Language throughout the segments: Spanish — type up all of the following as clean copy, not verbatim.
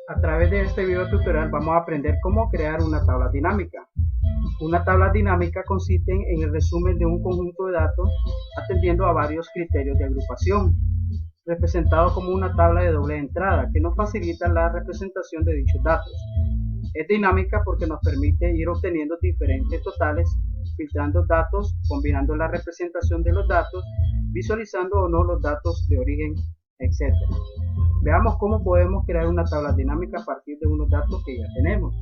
A través de este video tutorial vamos a aprender cómo crear una tabla dinámica. Una tabla dinámica consiste en el resumen de un conjunto de datos atendiendo a varios criterios de agrupación, representado como una tabla de doble entrada que nos facilita la representación de dichos datos. Es dinámica porque nos permite ir obteniendo diferentes totales, filtrando datos, combinando la representación de los datos, visualizando o no los datos de origen, etc. Veamos cómo podemos crear una tabla dinámica a partir de unos datos que ya tenemos.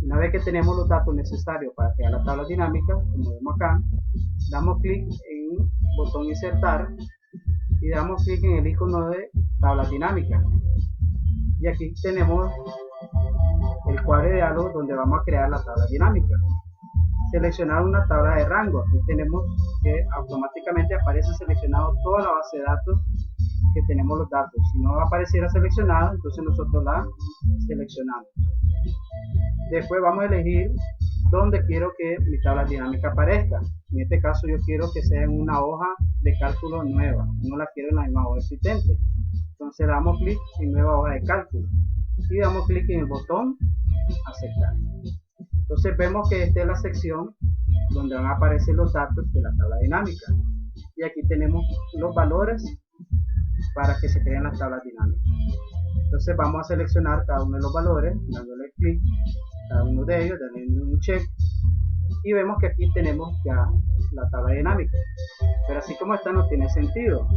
Una vez que tenemos los datos necesarios para crear la tabla dinámica, como vemos acá, damos clic en el botón insertar y damos clic en el icono de tabla dinámica. Y aquí tenemos el cuadro de diálogo donde vamos a crear la tabla dinámica. Seleccionar una tabla de rango. Aquí tenemos que automáticamente aparece seleccionado toda la base de datos que tenemos los datos. Si no apareciera seleccionado, entonces nosotros la seleccionamos. Después vamos a elegir dónde quiero que mi tabla dinámica aparezca. En este caso yo quiero que sea en una hoja de cálculo nueva, no la quiero en la misma hoja existente. Entonces le damos clic en nueva hoja de cálculo y damos clic en el botón aceptar. Entonces vemos que esta es la sección donde van a aparecer los datos de la tabla dinámica. Y aquí tenemos los valores para que se creen las tablas dinámicas. Entonces vamos a seleccionar cada uno de los valores, dándole clic a cada uno de ellos, dándole un check. Y vemos que aquí tenemos ya la tabla dinámica. Pero así como está no tiene sentido.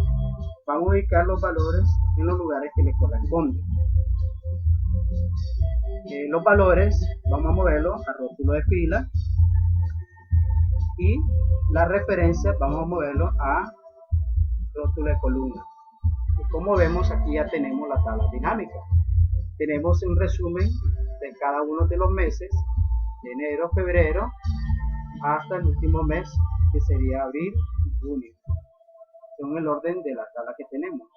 Vamos a ubicar los valores en los lugares que les corresponden. Los valores vamos a moverlos a rótulo de fila y la referencia vamos a moverlo a rótulo de columna. Y como vemos aquí ya tenemos la tabla dinámica. Tenemos un resumen de cada uno de los meses, de enero, febrero, hasta el último mes que sería abril y junio, según el orden de la tabla que tenemos.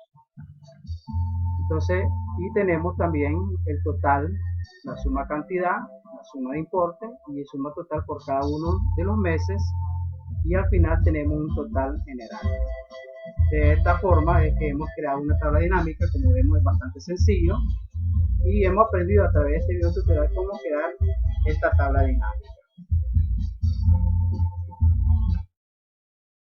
Entonces, y tenemos también el total, la suma cantidad, la suma de importe y el suma total por cada uno de los meses, y al final tenemos un total general. De esta forma es que hemos creado una tabla dinámica. Como vemos es bastante sencillo y hemos aprendido a través de este video tutorial cómo crear esta tabla dinámica.